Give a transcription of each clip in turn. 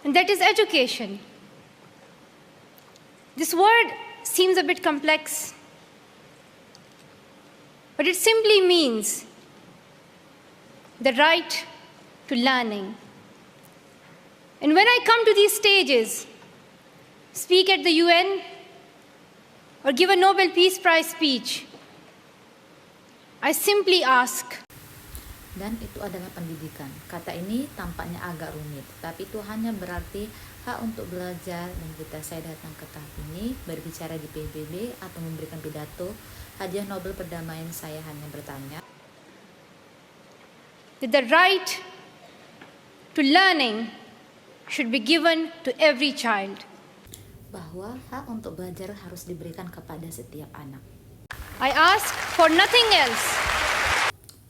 and that is education. This word seems a bit complex, but it simply means the right to learning. And when I come to these stages, speak at the UN, or give a Nobel Peace Prize speech, I simply ask, dan itu adalah pendidikan. Kata ini tampaknya agak rumit, tapi itu hanya berarti hak untuk belajar. Dan ketika saya datang ke tahap ini, berbicara di PBB atau memberikan pidato hadiah Nobel perdamaian, saya hanya bertanya, that the right to learning should be given to every child. bahwa hak untuk belajar harus diberikan kepada setiap anak. I ask for nothing else.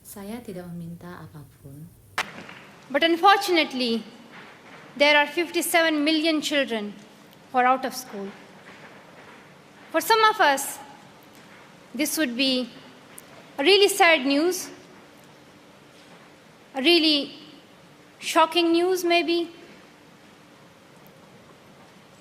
Saya tidak meminta apapun, But unfortunately, there are 57 million children who are out of school. For some of us, this would be a really sad news, a really shocking news maybe.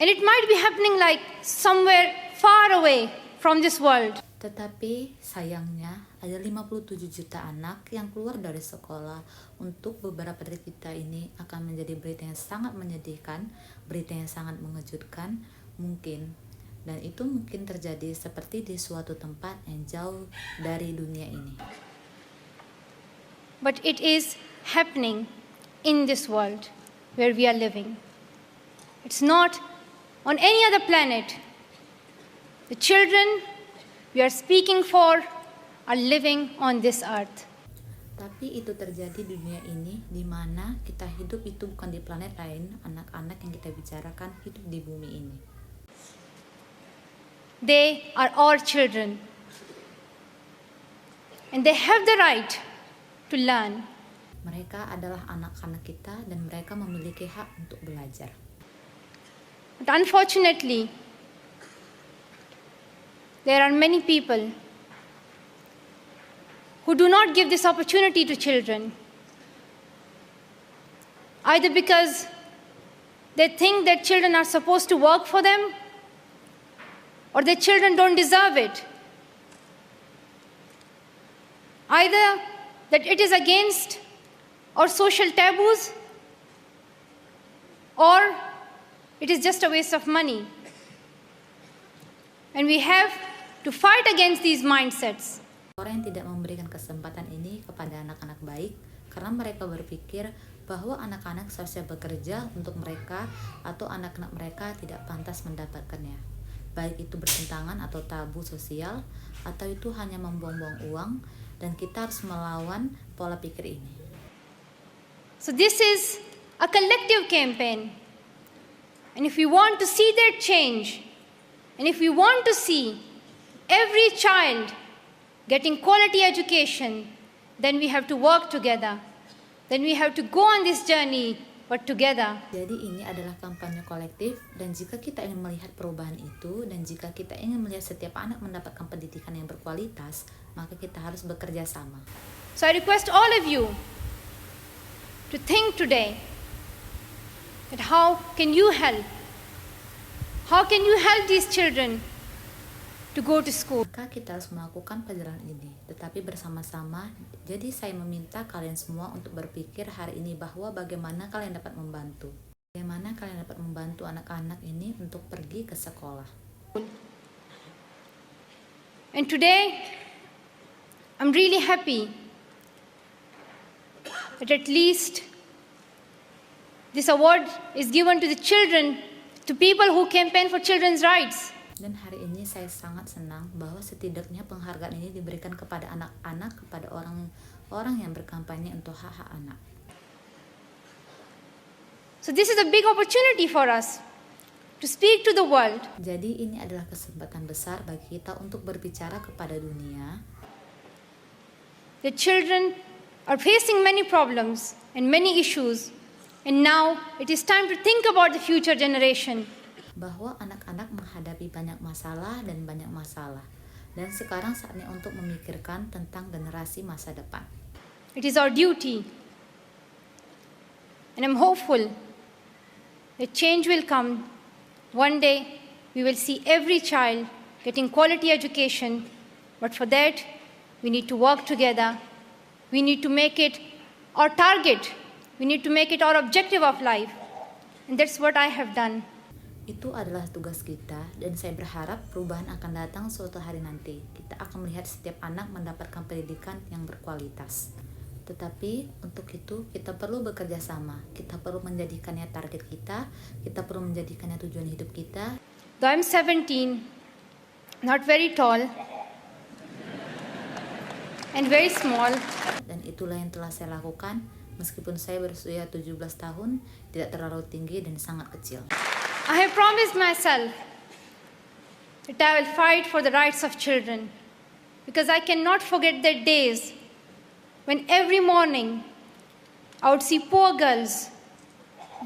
And it might be happening like somewhere far away from this world. tetapi sayangnya ada 57 juta anak yang keluar dari sekolah. Untuk beberapa dari kita ini akan menjadi berita yang sangat menyedihkan, berita yang sangat mengejutkan mungkin. Dan itu mungkin terjadi seperti di suatu tempat yang jauh dari dunia ini. But it is happening in this world where we are living. It's not on any other planet. The children we are speaking for are living on this earth. Tapi itu terjadi di dunia ini, di mana kita hidup itu bukan di planet lain. Anak-anak yang kita bicarakan hidup di bumi ini. They are our children. And they have the right to learn. Mereka adalah anak-anak kita dan mereka memiliki hak untuk belajar. But unfortunately, there are many people who do not give this opportunity to children, either because they think that children are supposed to work for them, or that children don't deserve it. Either that it is against our social taboos, or it is just a waste of money. And we have to fight against these mindsets. Orang yang tidak memberikan kesempatan ini kepada anak-anak baik karena mereka berpikir bahwa anak-anak seharusnya bekerja untuk mereka atau anak-anak mereka tidak pantas mendapatkannya. Baik itu bertentangan atau tabu sosial atau itu hanya membuang-buang uang, dan kita harus melawan pola pikir ini. So this is a collective campaign. And if we want to see that change, and if we want to see every child getting quality education, then we have to work together. Then we have to go on this journey, but together. Jadi ini adalah kampanye kolektif, dan jika kita ingin melihat perubahan itu, dan jika kita ingin melihat setiap anak mendapatkan pendidikan yang berkualitas, maka kita harus bekerja sama. So I request all of you to think today that how can you help? How can you help these children to go to school? Maka kita harus melakukan perjalanan ini, tetapi bersama-sama. Jadi saya meminta kalian semua untuk berpikir hari ini bahwa bagaimana kalian dapat membantu. Bagaimana kalian dapat membantu anak-anak ini untuk pergi ke sekolah. And today, I'm really happy that at least this award is given to the children, to people who campaign for children's rights. Dan hari ini saya sangat senang bahwa setidaknya penghargaan ini diberikan kepada anak-anak, kepada orang-orang yang berkampanye untuk hak-hak anak. So this is a big opportunity for us to speak to the world. Jadi ini adalah kesempatan besar bagi kita untuk berbicara kepada dunia. The children are facing many problems and many issues, and now it is time to think about the future generation. Bahwa anak-anak menghadapi banyak masalah dan banyak masalah. Dan sekarang saatnya untuk memikirkan tentang generasi masa depan. It is our duty. And I'm hopeful the change will come. One day, we will see every child getting quality education, but for that, we need to work together. We need to make it our target. We need to make it our objective of life. And that's what I have done. Itu adalah tugas kita, dan saya berharap perubahan akan datang suatu hari nanti. Kita akan melihat setiap anak mendapatkan pendidikan yang berkualitas. Tetapi untuk itu kita perlu bekerja sama. Kita perlu menjadikannya target kita perlu menjadikannya tujuan hidup kita. Though I'm 17, not very tall, and very small, Dan itulah yang telah saya lakukan, meskipun saya berusia 17 tahun, tidak terlalu tinggi dan sangat kecil. I have promised myself that I will fight for the rights of children, because I cannot forget the days when every morning I would see poor girls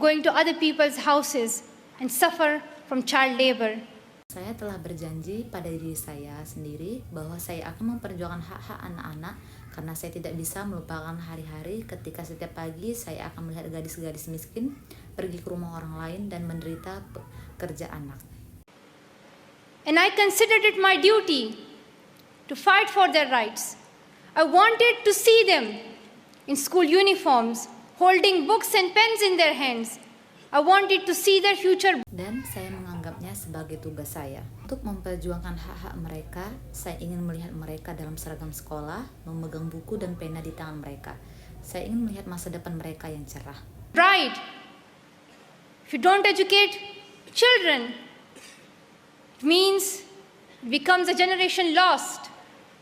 going to other people's houses and suffer from child labor. Saya telah berjanji pada diri saya sendiri bahwa saya akan memperjuangkan hak-hak anak-anak, karena saya tidak bisa melupakan hari-hari ketika setiap pagi saya akan melihat gadis-gadis miskin pergi ke rumah orang lain dan menderita pekerja anak. And I considered it my duty to fight for their rights. I wanted to see them in school uniforms, holding books and pens in their hands. I wanted to see their future. Dan saya menganggapnya sebagai tugas saya. Untuk memperjuangkan hak-hak mereka, saya ingin melihat mereka dalam seragam sekolah, memegang buku dan pena di tangan mereka. Saya ingin melihat masa depan mereka yang cerah. Right. If you don't educate children, it means it becomes a generation lost.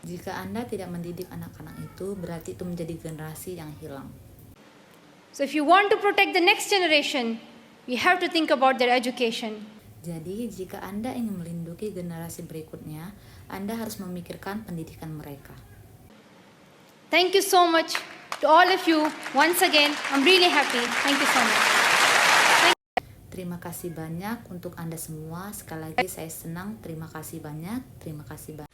Jika Anda tidak mendidik anak-anak itu, berarti itu menjadi generasi yang hilang. So if you want to protect the next generation, we have to think about their education. Jadi, jika Anda ingin melindungi generasi berikutnya, Anda harus memikirkan pendidikan mereka. Thank you so much to all of you. Once again, I'm really happy. Thank you so much. Terima kasih banyak untuk Anda semua. Sekali lagi saya senang. Terima kasih banyak. Terima kasih banyak.